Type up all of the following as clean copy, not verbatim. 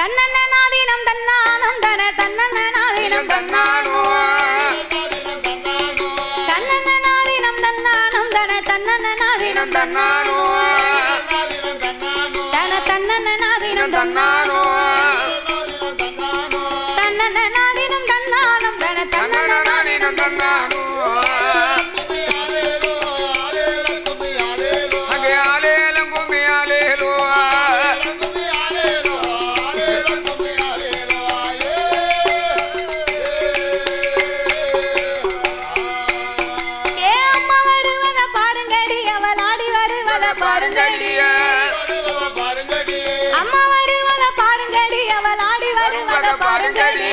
தன்னன்னாதீனம் தன்னானும் தன தன்னன்னாதீனம் தன்னானோ தன்னன்னாதீனம் தன்னானும் தன தன்னன்னாதீனம் தன்னானோ தன தன்னன்னாதீனம் தன்னானோ தன்னன்னாதீனம் தன்னானும் தன தன்னன்னாதீனம் தன்னானோ அம்மா வருவத பாருங்கடி அவள் ஆடி வருவத பாருங்கடி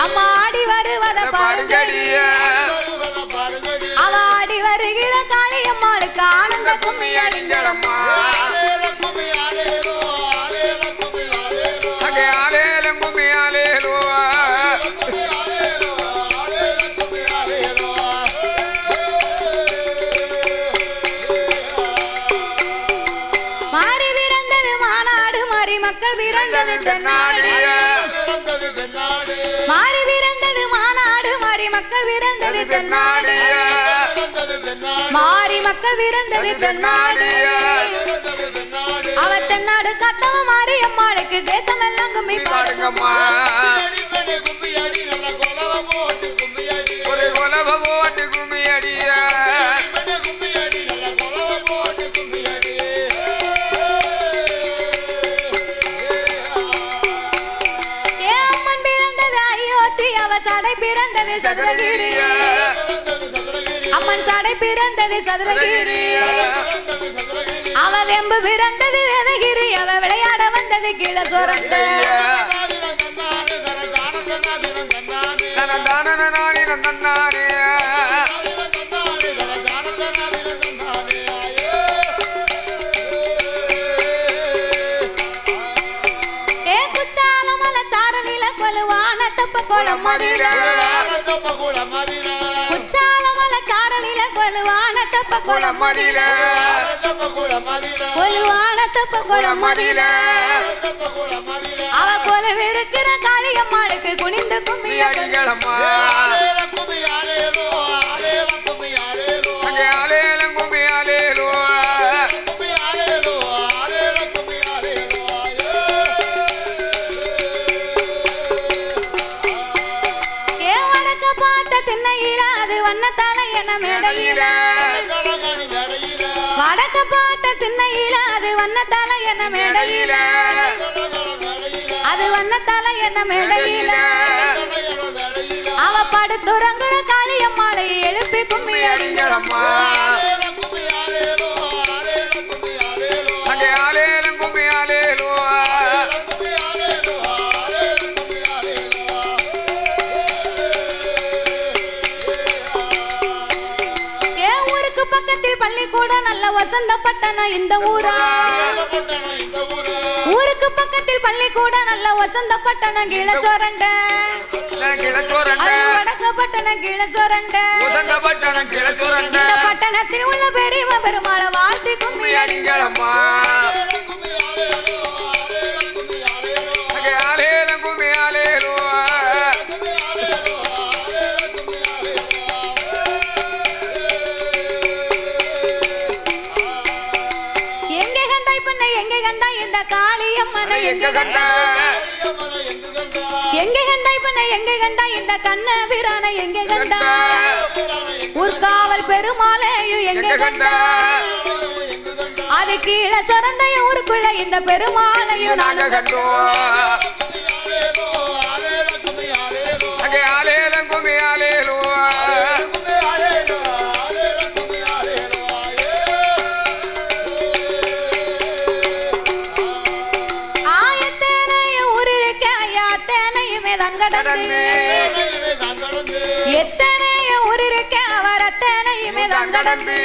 அம்மா ஆடி வருவத பாருங்கடி அவ ஆடி வருகிற காளியம்மாளுக்கு ஆனந்த கும்மி அடிங்களம்மா மாறி விரண்டது மாநாடு மாறி மக்கள் விரண்டது தென்னாடு மாறி மக்கள் விரண்டது தென்னாடு அவ தென்னாடு கத்தவ மாறி அம்மாளுக்கு தேசம் எல்லாம் கும்மி பாடுங்கம்மா ஒரு கொலவ போட்டு கும்மி அடிய சடை பிறந்தது சதுரகிரி அம்மன் சடை பிறந்தது சதுரகிரி அவ வெம்பு பிறந்தது வேதகிரி அவ விளையாட வந்தது கீழே சொரண்ட குச்சாலமல சாரலில கொலுவான தப்ப குளமடில கொலுவான தப்ப குளமடில அவ கொலுவிருக்கிற காளியம்மாளுக்கு குனிந்து கும்மி அடிங்களம்மா வடக்க பார்த்த திண்ணையில அது வண்ணத்தால என்ன மேடையில அது வண்ணத்தால என்ன மேடையில அவ படுத்துறங்குற காளியம்மாளை எழுப்பி கும்மி அடிங்களம்மா பள்ளிக்கூட நல்ல வசந்த பட்டணம் இந்த ஊரா ஊருக்கு பக்கத்தில் பள்ளிக்கூட நல்ல வசந்த பட்டணம் கீழ சோரண்ட வடக்க பட்டணம் கீழ சோரண்ட இந்த பட்டணத்தில் உள்ள பெரியவ பெருமாளை வாழ்த்தி கும்மி அடிங்களம்மா இந்த காளியம்மனை எங்க கண்டா எங்க கண்டா இப்ப எங்க கண்டா இந்த கண்ண வீரானை எங்க கண்டா ஊர்காவல் பெருமாளையும் எங்க கண்டா அது கீழே சொரண்டைய ஊருக்குள்ள இந்த பெருமாளையும் நாங்க கண்டோம் எத்தனைய ஊர் இருக்க அவர் அத்தனையுமே தான் கடந்து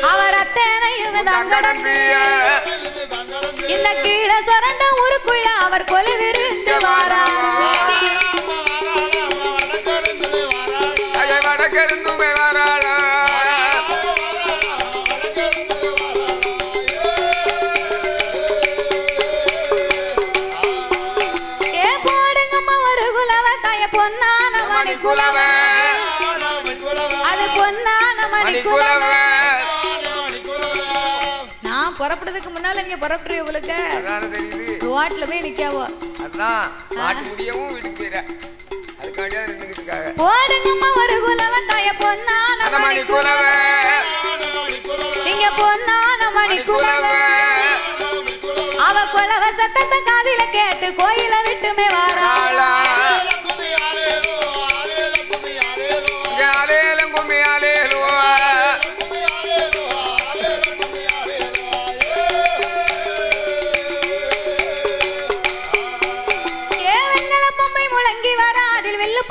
அவர் அத்தனையுமே தான் கடந்து இந்த கீழே சொரண்ட ஊருக்குள்ள அவர் கொலுவிருந்து வாராரா வடக்கிருந்துமே வாராளா மணி குலவ அது பொன்னான மணி குலவ. நான் புறப்படுறதுக்கு முன்னால நீங்க புறப்படுறீங்க உங்களுக்கு ரோட்ல போய் நிக்காவோ அதான் மாட்டி முடியவும் வீட்டுக்கு போயிட அதுக்காண்டியா நின்னுக்கிட்டு இருக்காங்க. போடுங்கம்மா ஒரு குலவ தாய பொன்னான மணி குலவ நீங்க பொன்னான மணி குலவ. அவ குலவ சத்தத்தை காதில கேட்டு கோயில விட்டுமே வாராளா.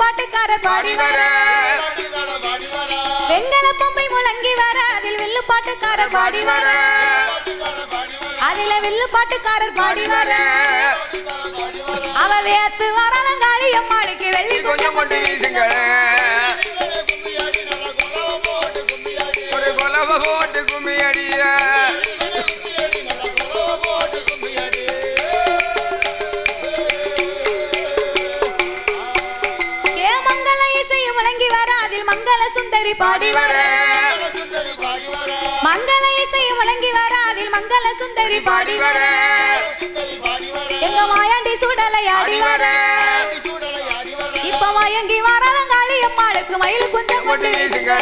பாட்டுக்காரர் பாடி வர வெங்கல பொம்பை முழங்கி வர அதில் வில்லு பாட்டுக்காரர் பாடி வர அதில வில்லு பாட்டுக்காரர் பாடி வர அவ வேத்து வரலங்காளி அம்மாளுக்கு வெள்ளி கொஞ்சம் கொண்டு வீசுங்க ஒரு கொலவ போட்டு கும்மி அடிய மங்கள சுந்தரி பாடி வர மங்கள இசையும் முழங்கி வர அதில் மங்கள சுந்தரி பாடி வர எங்க மாயாண்டி சுடலை ஆடி வர இப்ப மயங்கி வரலங்காளி அம்மாளுக்கு மயில் குஞ்சம் கொண்டு வீசுங்க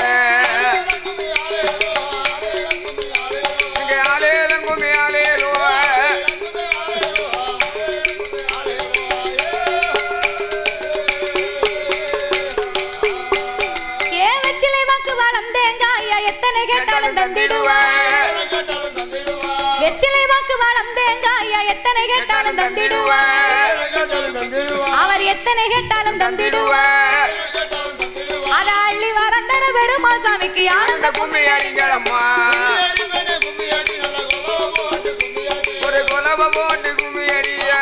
எத்தனை கேட்டாலும் தந்திடுவா வெற்றிலை வாக்கு வளம் தேங்காயா எத்தனை கேட்டாலும் தந்திடுவா அவர் எத்தனை கேட்டாலும் தந்திடுவா அத அள்ளி வரந்தர பெருமாள் சாமிக்கு ஆனந்த கும்மி அடிங்களம்மா ஒரு கொலவ போட்டு கும்மி அடியா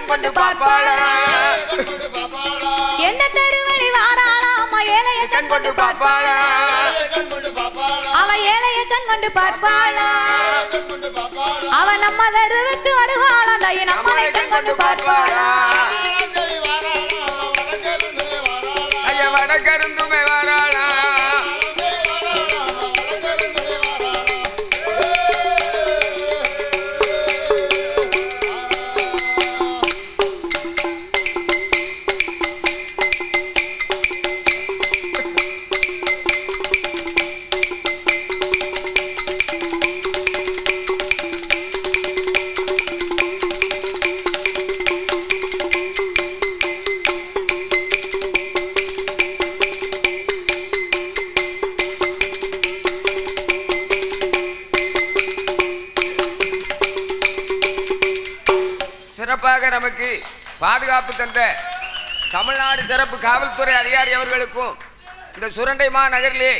கொண்டு பார்ப்பாளா என்ன தெருவழி வாராளா அம்மா ஏழைய கண் கொண்டு பார்ப்பாளா அவ ஏழைய கண் கொண்டு பார்ப்பாளா அவ நம்ம தெருவுக்கு வருவாளா தாய் நம்மளை கண் கொண்டு பார்ப்பாளா ஐயா வடக்கருந்துமே வாராளா சிறப்பாக நமக்கு பாதுகாப்பு தந்த தமிழ்நாடு சிறப்பு காவல்துறை அதிகாரி அவர்களுக்கும் இந்த சுரண்டை மாநகரிலே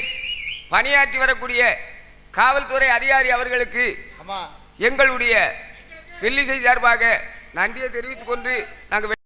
பணியாற்றி வரக்கூடிய காவல்துறை அதிகாரி அவர்களுக்கு எங்களுடைய வெள்ளிசை சார்பாக நன்றியை தெரிவித்துக் கொண்டு நாங்கள்